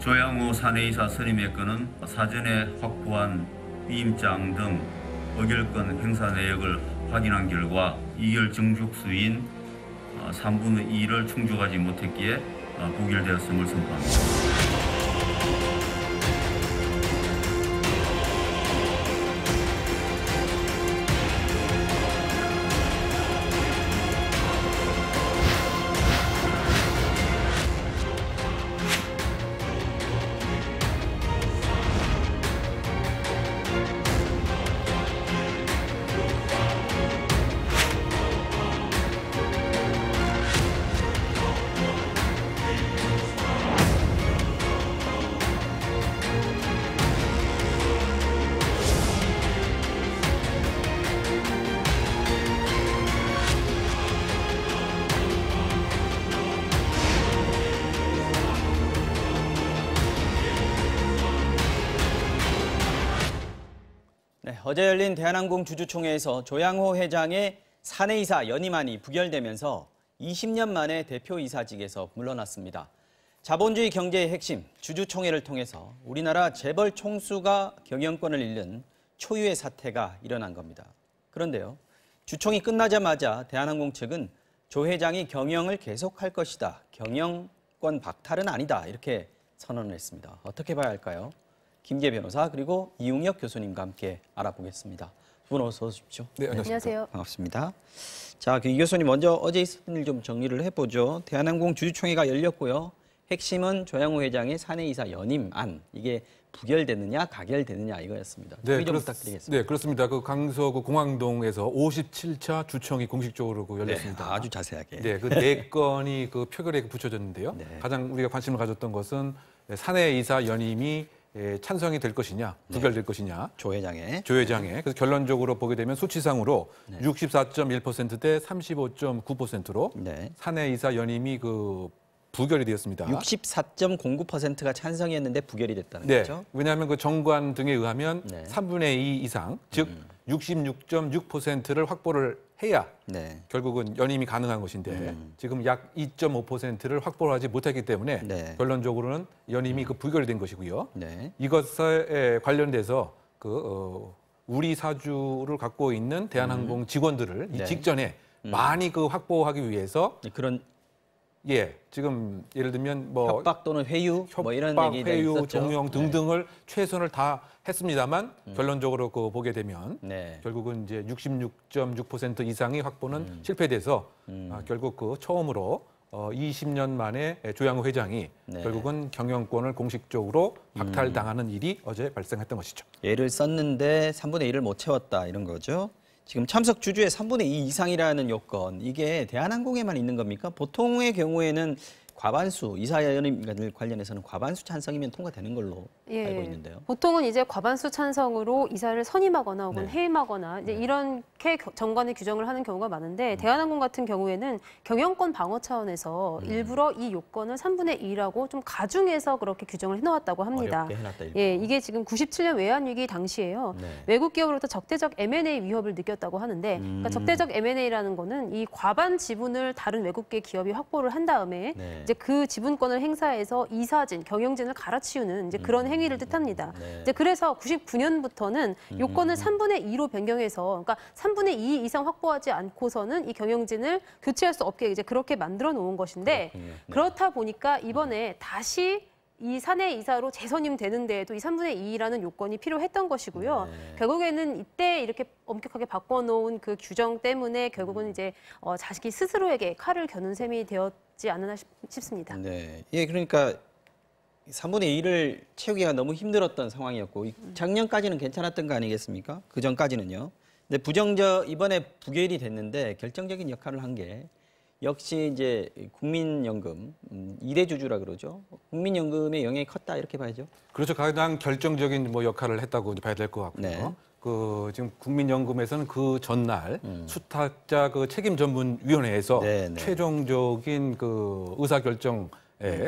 조양호 사내이사 선임의 건은 사전에 확보한 위임장 등 의결권 행사 내역을 확인한 결과 이결 정족수인 3분의 2를 충족하지 못했기에 부결되었음을 선포합니다. 네, 어제 열린 대한항공 주주총회에서 조양호 회장의 사내이사 연임안이 부결되면서 20년 만에 대표이사직에서 물러났습니다. 자본주의 경제의 핵심, 주주총회를 통해서 우리나라 재벌 총수가 경영권을 잃는 초유의 사태가 일어난 겁니다. 그런데요, 주총이 끝나자마자 대한항공 측은 조 회장이 경영을 계속할 것이다. 경영권 박탈은 아니다. 이렇게 선언을 했습니다. 어떻게 봐야 할까요? 김계 변호사 그리고 이웅혁 교수님과 함께 알아보겠습니다. 두 분 어서 오십시오. 네, 안녕하세요. 반갑습니다. 자, 이 교수님 먼저 어제 있었던 일 좀 정리를 해보죠. 대한항공 주주총회가 열렸고요. 핵심은 조양호 회장의 사내이사 연임안, 이게 부결되느냐 가결되느냐 이거였습니다. 네, 좀 부탁드리겠습니다. 네, 그렇습니다. 그 강서구 공항동에서 57차 주총이 공식적으로 열렸습니다. 네, 아주 자세하게. 네, 그 4건이 그 표결에 붙여졌는데요. 네. 가장 우리가 관심을 가졌던 것은 사내이사 연임이 찬성이 될 것이냐, 부결될 것이냐. 조 회장의. 그래서 결론적으로 보게 되면 수치상으로 64.1%대 35.9%로 사내이사 연임이 그 부결이 되었습니다. 64.09%가 찬성이었는데 부결이 됐다는 거죠? 왜냐하면 그 정관 등에 의하면 3분의 2 이상, 즉 66.6%를 확보를 해야 결국은 연임이 가능한 것인데 지금 약 2.5%를 확보를 하지 못했기 때문에 결론적으로는 연임이 그 부결이 된 것이고요. 이것에 관련돼서 우리 사주를 갖고 있는 대한항공 직원들을 이 직전에 많이 그 확보하기 위해서 그런 지금 예를 들면 뭐 협박 또는 회유, 뭐 이런 얘기가 회유, 있었죠. 종용 등등을 최선을 다 했습니다만 결론적으로 그 보게 되면 결국은 이제 66.6% 이상의 확보는 실패돼서 결국 그 처음으로 20년 만에 조양호 회장이 결국은 경영권을 공식적으로 박탈당하는 일이 어제 발생했던 것이죠. 예를 썼는데 3분의 1을 못 채웠다 이런 거죠. 지금 참석 주주의 3분의 2 이상이라는 요건, 이게 대한항공에만 있는 겁니까? 보통의 경우에는 과반수, 이사 연임 관련해서는 과반수 찬성이면 통과되는 걸로 알고 있는데요. 보통은 이제 과반수 찬성으로 이사를 선임하거나 혹은 해임하거나 이제 이렇게 정관의 규정을 하는 경우가 많은데 대한항공 같은 경우에는 경영권 방어 차원에서 일부러 이 요건을 3분의 2라고 좀 가중해서 그렇게 규정을 해놓았다고 합니다. 어렵게 해놨다, 이게 지금 97년 외환위기 당시에요. 외국 기업으로부터 적대적 M&A 위협을 느꼈다고 하는데 그러니까 적대적 M&A라는 거는 이 과반 지분을 다른 외국계 기업이 확보를 한 다음에 이제 그 지분권을 행사해서 이사진, 경영진을 갈아치우는 이제 그런 행위를 뜻합니다. 이제 그래서 99년부터는 요건을 3분의 2로 변경해서, 그러니까 3분의 2 이상 확보하지 않고서는 이 경영진을 교체할 수 없게 이제 그렇게 만들어 놓은 것인데 그렇다 보니까 이번에 다시 이 사내 이사로 재선임되는 데에도 이 3분의 2라는 요건이 필요했던 것이고요. 결국에는 이때 이렇게 엄격하게 바꿔놓은 그 규정 때문에 결국은 이제 자식이 스스로에게 칼을 겨눈 셈이 되었지 않나 싶습니다. 그러니까 3분의 2를 채우기가 너무 힘들었던 상황이었고 작년까지는 괜찮았던 거 아니겠습니까? 그 전까지는요. 근데 이번에 부결이 됐는데 결정적인 역할을 한 게 역시 이제 국민연금 2대 주주라 그러죠. 국민연금의 영향이 컸다 이렇게 봐야죠. 그렇죠. 가장 결정적인 뭐 역할을 했다고 봐야 될 것 같고요. 그 지금 국민연금에서는 그 전날 수탁자 그 책임전문위원회에서 최종적인 그 의사결정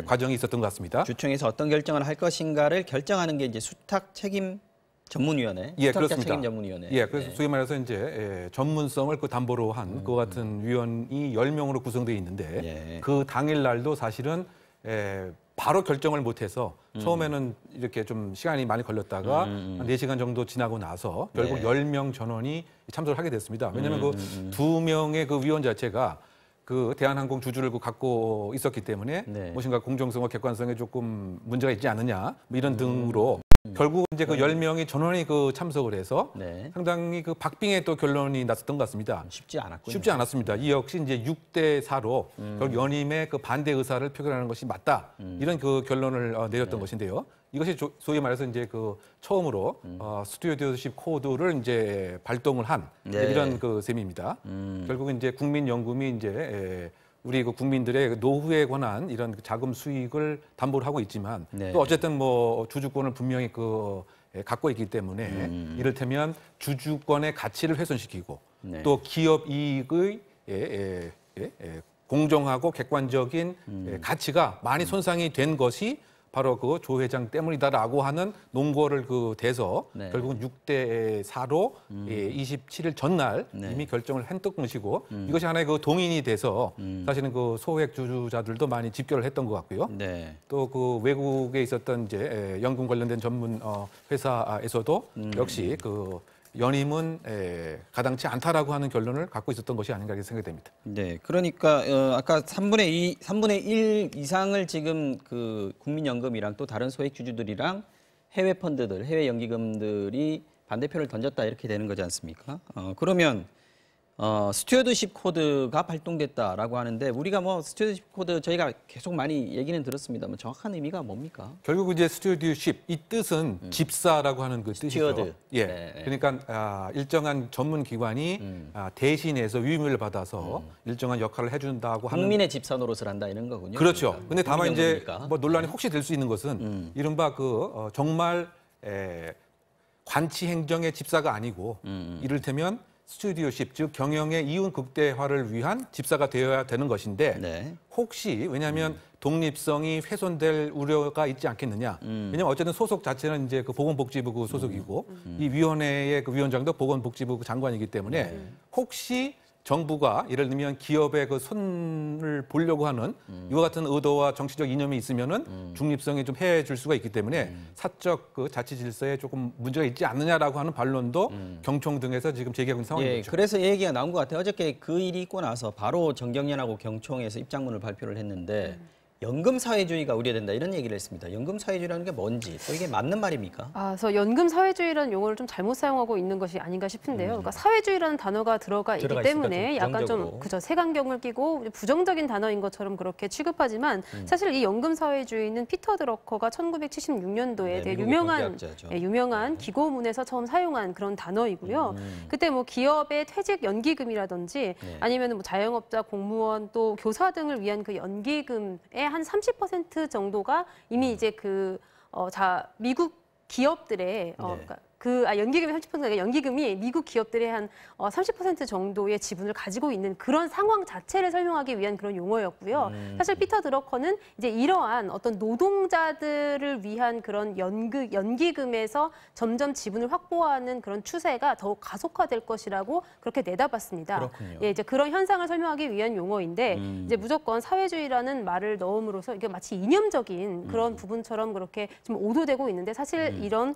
과정이 있었던 것 같습니다. 주총에서 어떤 결정을 할 것인가를 결정하는 게 이제 수탁 책임 전문위원회, 그렇습니다. 책임전문위원회. 그래서 소위 말해서 이제 전문성을 그 담보로 한 그 같은 위원이 10명으로 구성되어 있는데 그 당일 날도 사실은 바로 결정을 못해서 처음에는 이렇게 좀 시간이 많이 걸렸다가 한 4시간 정도 지나고 나서 결국 10명 전원이 참석을 하게 됐습니다. 왜냐하면 그 2명의 그 위원 자체가 그 대한항공 주주를 갖고 있었기 때문에 무엇인가 공정성과 객관성에 조금 문제가 있지 않느냐 뭐 이런 등으로 결국 이제 그 10명이 전원이 그 참석을 해서 상당히 그 박빙의 또 결론이 났었던 것 같습니다. 쉽지 않았군요. 쉽지 않았습니다. 이 역시 이제 6대 4로 결국 연임의 그 반대 의사를 표현하는 것이 맞다. 이런 그 결론을 내렸던 것인데요. 이것이 소위 말해서 이제 그 처음으로 스튜어드십 코드를 이제 발동을 한 이런 그 셈입니다. 결국은 이제 국민연금이 이제 우리 그 국민들의 노후에 관한 이런 자금 수익을 담보를 하고 있지만 또 어쨌든 뭐 주주권을 분명히 갖고 있기 때문에 이를테면 주주권의 가치를 훼손시키고 또 기업 이익의 공정하고 객관적인 가치가 많이 손상이 된 것이 바로 그 조 회장 때문이다라고 하는 논거를 대서 결국은 6대 4로 27일 전날 이미 결정을 했던 것이고 이것이 하나의 그 동인이 돼서 사실은 그 소액 주주자들도 많이 집결을 했던 것 같고요. 또 그 외국에 있었던 이제 연금 관련된 전문 회사에서도 역시 그 연임은 가당치 않다라고 하는 결론을 갖고 있었던 것이 아닌가 생각이 됩니다. 네, 그러니까 아까 3분의 1 이상을 지금 그 국민연금이랑 또 다른 소액 주주들이랑 해외 펀드들, 해외 연기금들이 반대표를 던졌다 이렇게 되는 거지 않습니까? 그러면 스튜어드십 코드가 발동됐다라고 하는데 우리가 뭐 스튜어드십 코드 저희가 계속 많이 얘기는 들었습니다만 정확한 의미가 뭡니까? 결국 이제 스튜어드십 이 뜻은 집사라고 하는 그 뜻이죠. 스튜어드. 예. 그러니까 일정한 전문 기관이 대신해서 위임을 받아서 일정한 역할을 해준다고 하는 국민의 집사 노릇을 한다 이런 거군요. 그렇죠. 그러니까. 근데 다만 이제 뭐 논란이 혹시 될 수 있는 것은 이른바 정말 관치 행정의 집사가 아니고 이를테면 스튜디오십, 즉 경영의 이윤 극대화를 위한 집사가 되어야 되는 것인데 혹시 왜냐하면 독립성이 훼손될 우려가 있지 않겠느냐. 왜냐하면 어쨌든 소속 자체는 이제 그 보건복지부 그 소속이고 이 위원회의 그 위원장도 보건복지부 그 장관이기 때문에 혹시 정부가 예를 들면 기업의 그 손을 보려고 하는 이와 같은 의도와 정치적 이념이 있으면은 중립성이 좀 해줄 수가 있기 때문에 사적 그 자치 질서에 조금 문제가 있지 않느냐라고 하는 반론도 경총 등에서 지금 제기하고 있는 상황입니다. 그래서 얘기가 나온 것 같아요. 어저께 그 일이 있고 나서 바로 정경련하고 경총에서 입장문을 발표를 했는데 연금 사회주의가 우려된다 이런 얘기를 했습니다. 연금 사회주의라는 게 뭔지 또 이게 맞는 말입니까? 그래서 연금 사회주의라는 용어를 좀 잘못 사용하고 있는 것이 아닌가 싶은데요. 그러니까 사회주의라는 단어가 들어가 있기 때문에 약간 좀 색안경을 끼고 부정적인 단어인 것처럼 그렇게 취급하지만 사실 이 연금 사회주의는 피터 드러커가 1976년도에 되게 유명한 기고문에서 처음 사용한 그런 단어이고요. 그때 뭐 기업의 퇴직 연기금이라든지 아니면 뭐 자영업자, 공무원 또 교사 등을 위한 그 연기금의 한 30% 정도가 이미 이제 미국 기업들의 연기금의 30%가 연기금이 미국 기업들의 한 30% 정도의 지분을 가지고 있는 그런 상황 자체를 설명하기 위한 그런 용어였고요. 사실 피터 드러커는 이제 이러한 어떤 노동자들을 위한 그런 연기금에서 점점 지분을 확보하는 그런 추세가 더욱 가속화될 것이라고 그렇게 내다봤습니다. 그렇군요. 이제 그런 현상을 설명하기 위한 용어인데 이제 무조건 사회주의라는 말을 넣음으로써 이게 마치 이념적인 그런 부분처럼 그렇게 좀 오도되고 있는데 사실 이런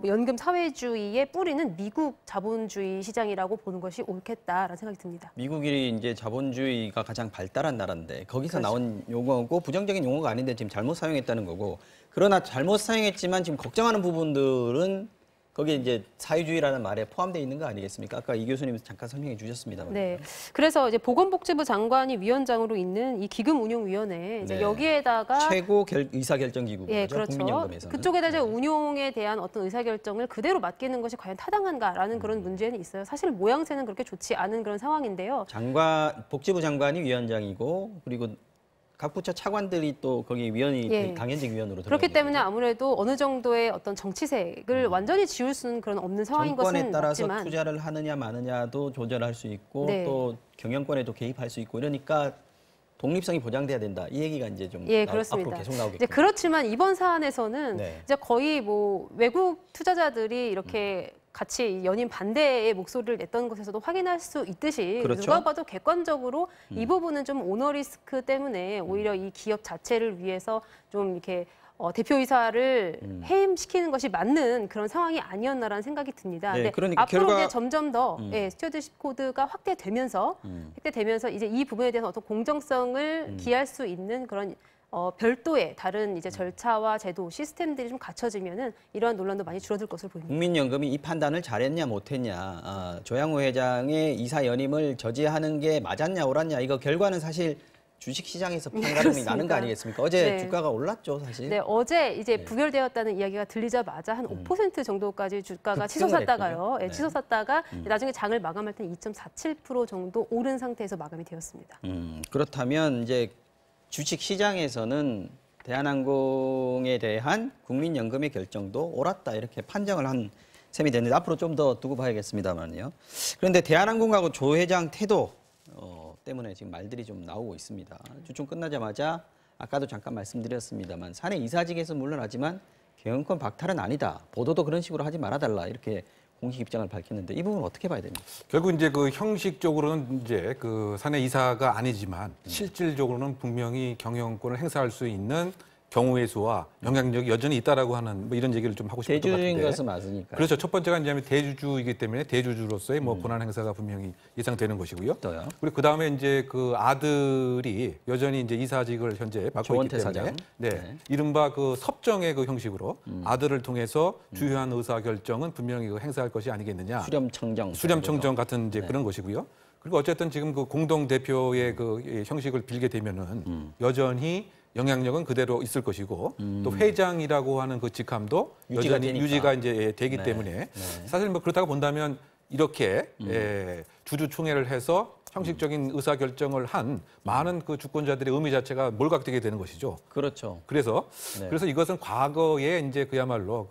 연금 사회주의의 뿌리는 미국 자본주의 시장이라고 보는 것이 옳겠다라는 생각이 듭니다. 미국이 이제 자본주의가 가장 발달한 나라인데 거기서 나온 용어고 부정적인 용어가 아닌데 지금 잘못 사용했다는 거고 그러나 잘못 사용했지만 지금 걱정하는 부분들은 거기에 이제 사회주의라는 말에 포함되어 있는 거 아니겠습니까? 아까 이 교수님 잠깐 설명해 주셨습니다만. 네. 그래서 이제 보건복지부 장관이 위원장으로 있는 이 기금운용위원회 이제 여기에다가 최고 의사결정기구죠. 그렇죠. 국민연금에서는. 그쪽에다 이제 운용에 대한 어떤 의사결정을 그대로 맡기는 것이 과연 타당한가라는 그런 문제는 있어요. 사실 모양새는 그렇게 좋지 않은 그런 상황인데요. 복지부 장관이 위원장이고 그리고 각 부처 차관들이 또 거기 위원이 당연직 위원으로 그렇기 때문에 아무래도 어느 정도의 어떤 정치색을 완전히 지울 수는 그런 없는 상황인 것은 정권에 따라서 맞지만 투자를 하느냐 마느냐도 조절할 수 있고 또 경영권에도 개입할 수 있고 이러니까 독립성이 보장돼야 된다. 이 얘기가 이제 좀 그렇습니다. 앞으로 계속 나오겠죠. 그렇지만 이번 사안에서는 이제 거의 뭐 외국 투자자들이 이렇게 같이 연임 반대의 목소리를 냈던 것에서도 확인할 수 있듯이 그렇죠. 누가 봐도 객관적으로 이 부분은 좀 오너 리스크 때문에 오히려 이 기업 자체를 위해서 좀 이렇게 대표이사를 해임시키는 것이 맞는 그런 상황이 아니었나라는 생각이 듭니다. 네, 근데 그러니까 앞으로 이제 점점 더 스튜어드십 코드가 확대되면서 이제 이 부분에 대해서 어떤 공정성을 기할 수 있는 그런 별도의 다른 이제 절차와 제도, 시스템들이 좀 갖춰지면은 이러한 논란도 많이 줄어들 것으로 보입니다. 국민연금이 이 판단을 잘했냐 못했냐, 조양호 회장의 이사 연임을 저지하는 게 맞았냐 옳았냐, 이거 결과는 사실 주식시장에서 판가름이 나는 거 아니겠습니까? 어제 네. 주가가 올랐죠, 사실. 네, 어제 이제 부결되었다는 이야기가 들리자마자 한 5% 정도까지 주가가 급등을 치솟았다가요. 했군요. 네, 치솟았다가 나중에 장을 마감할 때는 2.47% 정도 오른 상태에서 마감이 되었습니다. 그렇다면 이제 주식시장에서는 대한항공에 대한 국민연금의 결정도 옳았다 이렇게 판정을 한 셈이 됐는데 앞으로 좀 더 두고 봐야겠습니다만요. 그런데 대한항공하고 조 회장 태도 때문에 지금 말들이 좀 나오고 있습니다. 주총 끝나자마자 아까도 잠깐 말씀드렸습니다만 사내 이사직에서 물러나지만 경영권 박탈은 아니다. 보도도 그런 식으로 하지 말아달라 이렇게 공식 입장을 밝혔는데 이 부분 어떻게 봐야 됩니까? 결국 이제 그 형식적으로는 이제 그 사내 이사가 아니지만 실질적으로는 분명히 경영권을 행사할 수 있는 경우의 수와 영향력이 여전히 있다라고 하는 뭐 이런 얘기를 좀 하고 싶은 것 같은데. 대주주인 것은 맞으니까. 그렇죠. 첫 번째가 이제 대주주이기 때문에 대주주로서의 뭐 권한 행사가 분명히 예상되는 것이고요. 또요. 그리고 그 다음에 이제 그 아들이 여전히 이제 이사직을 현재 맡고 조원태 있기 때문에, 사장. 네, 이른바 그 섭정의 그 형식으로 아들을 통해서 주요한 의사 결정은 분명히 그 행사할 것이 아니겠느냐. 수렴청정 같은 이제 그런 것이고요. 그리고 어쨌든 지금 그 공동 대표의 그 형식을 빌게 되면은 여전히 영향력은 그대로 있을 것이고 또 회장이라고 하는 그 직함도 여전히 유지가 이제 되기 때문에 사실 뭐 그렇다고 본다면 이렇게 주주총회를 해서 형식적인 의사 결정을 한 많은 그 주권자들의 의미 자체가 몰각되게 되는 것이죠. 그렇죠. 그래서 이것은 과거에 이제 그야말로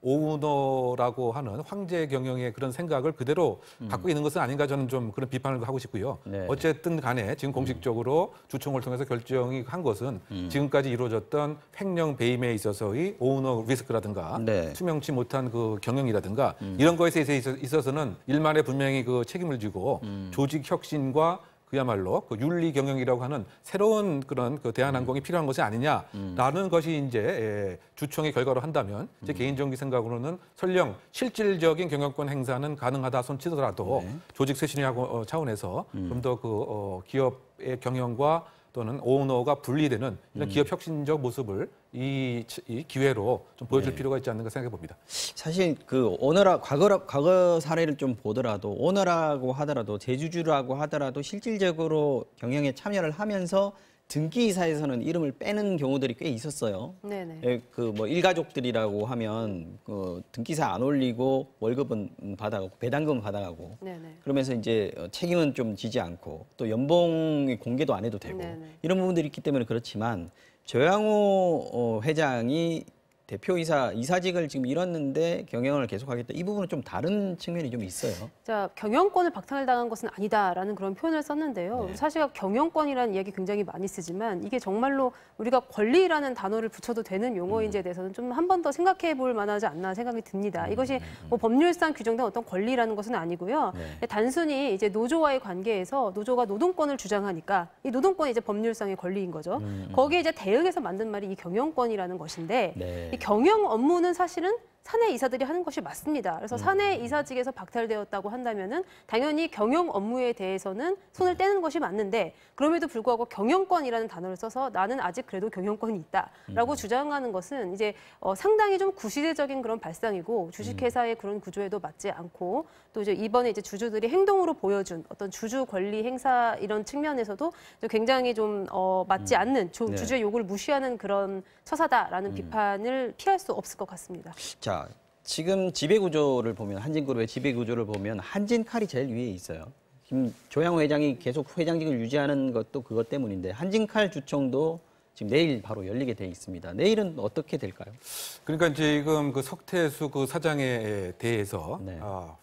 오너라고 하는 황제 경영의 그런 생각을 그대로 갖고 있는 것은 아닌가 저는 좀 그런 비판을 하고 싶고요. 네. 어쨌든 간에 지금 공식적으로 주총을 통해서 결정이 한 것은 지금까지 이루어졌던 횡령 배임에 있어서의 오너 리스크라든가 투명치 못한 그 경영이라든가 이런 것에 있어서는 일말에 분명히 그 책임을 지고 조직 혁신과 그야말로 그 윤리 경영이라고 하는 새로운 그런 그 대한항공이 필요한 것이 아니냐라는 것이 이제 주총의 결과로 한다면 제 개인적인 생각으로는 설령 실질적인 경영권 행사는 가능하다 손치더라도 조직 쇄신의 차원에서 좀 더 그 기업의 경영과 또는 오너가 분리되는 이런 기업 혁신적 모습을 이 기회로 좀 보여줄 필요가 있지 않는가 생각해 봅니다. 사실 그 과거 사례를 좀 보더라도 오너라고 하더라도 제주주라고 하더라도 실질적으로 경영에 참여를 하면서 등기이사에서는 이름을 빼는 경우들이 꽤 있었어요. 네네. 그 뭐 일가족들이라고 하면 그 등기사 안 올리고 월급은 받아가고 배당금은 받아가고 네네. 그러면서 이제 책임은 좀 지지 않고 또 연봉 공개도 안 해도 되고 네네. 이런 부분들이 있기 때문에 그렇지만 조양호 회장이 대표이사 이사직을 지금 잃었는데 경영을 계속하겠다. 이 부분은 좀 다른 측면이 좀 있어요. 자, 경영권을 박탈당한 것은 아니다라는 그런 표현을 썼는데요. 사실 경영권이라는 이야기 굉장히 많이 쓰지만 이게 정말로 우리가 권리라는 단어를 붙여도 되는 용어인지에 대해서는 좀 한 번 더 생각해 볼 만하지 않나 생각이 듭니다. 이것이 뭐 법률상 규정된 어떤 권리라는 것은 아니고요. 단순히 이제 노조와의 관계에서 노조가 노동권을 주장하니까 이 노동권이 이제 법률상의 권리인 거죠. 거기에 이제 대응해서 만든 말이 이 경영권이라는 것인데 이 경영 업무는 사실은 사내 이사들이 하는 것이 맞습니다. 그래서 사내 이사직에서 박탈되었다고 한다면은 당연히 경영 업무에 대해서는 손을 떼는 것이 맞는데 그럼에도 불구하고 경영권이라는 단어를 써서 나는 아직 그래도 경영권이 있다라고 주장하는 것은 이제 상당히 좀 구시대적인 그런 발상이고 주식회사의 그런 구조에도 맞지 않고 또 이제 이번에 이제 주주들이 행동으로 보여준 어떤 주주 권리 행사 이런 측면에서도 굉장히 좀 맞지 않는 주주의 요구를 무시하는 그런 처사다라는 비판을 피할 수 없을 것 같습니다. 자, 지금 지배구조를 보면 한진그룹의 지배구조를 보면 한진칼이 제일 위에 있어요. 지금 조양호 회장이 계속 회장직을 유지하는 것도 그것 때문인데 한진칼 주총도 지금 내일 바로 열리게 돼 있습니다. 내일은 어떻게 될까요? 그러니까 지금 그 석태수 그 사장에 대해서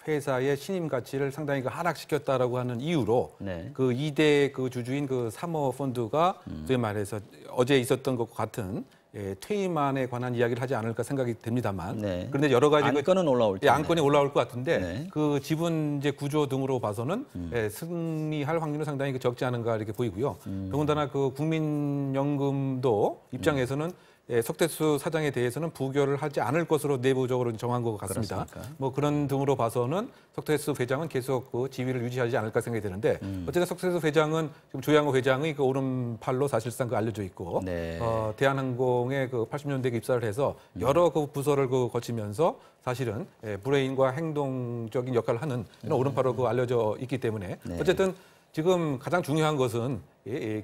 회사의 신임 가치를 상당히 그 하락시켰다라고 하는 이유로 그 2대 그 주주인 그 사모펀드가 소위 말해서 어제 있었던 것과 같은 퇴임안에 관한 이야기를 하지 않을까 생각이 됩니다만 네. 그런데 여러 가지 안건은 올라올 텐데. 안건이 올라올 것 같은데 네. 그 지분 이제 구조 등으로 봐서는 승리할 확률은 상당히 적지 않은가 이렇게 보이고요. 더군다나 그 국민연금도 입장에서는 석태수 사장에 대해서는 부결을 하지 않을 것으로 내부적으로 정한 것 같습니다. 그렇습니까? 뭐 그런 등으로 봐서는 석태수 회장은 계속 그 지위를 유지하지 않을까 생각이 되는데 어쨌든 석태수 회장은 지금 조양호 회장의 그 오른팔로 사실상 그 알려져 있고 네. 대한항공에 그 80년대에 입사를 해서 여러 그 부서를 그 거치면서 사실은 브레인과 행동적인 역할을 하는 이런 오른팔로 그 알려져 있기 때문에 네. 어쨌든 지금 가장 중요한 것은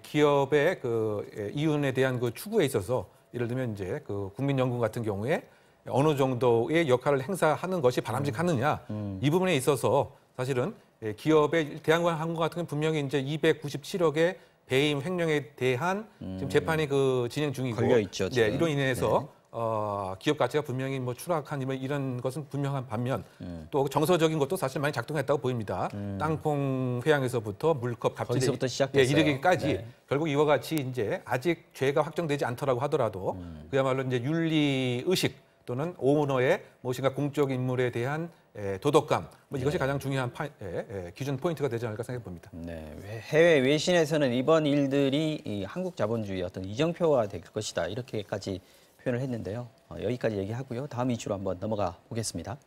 기업의 그 이윤에 대한 그 추구에 있어서 예를 들면 이제 그 국민연금 같은 경우에 어느 정도의 역할을 행사하는 것이 바람직하느냐 이 부분에 있어서 사실은 기업의 대한항공 같은 경우는 분명히 이제 297억의 배임 횡령에 대한 지금 재판이 그 진행 중이고 걸려 있죠, 지금. 이로 인해서 기업 가치가 분명히 뭐 추락한 이런 것은 분명한 반면 또 정서적인 것도 사실 많이 작동했다고 보입니다. 땅콩 회항에서부터 물컵 갑질에 거기서부터 시작됐어요. 이르기까지 네. 결국 이와 같이 이제 아직 죄가 확정되지 않더라고 하더라도 그야말로 이제 윤리 의식 또는 오너의 무엇인가 공적 인물에 대한 도덕감 뭐 이것이 가장 중요한 기준 포인트가 되지 않을까 생각해 봅니다. 네, 해외 외신에서는 이번 일들이 이 한국 자본주의 어떤 이정표가 될 것이다 이렇게까지 표현을 했는데요. 여기까지 얘기하고요. 다음 이슈로 한번 넘어가 보겠습니다.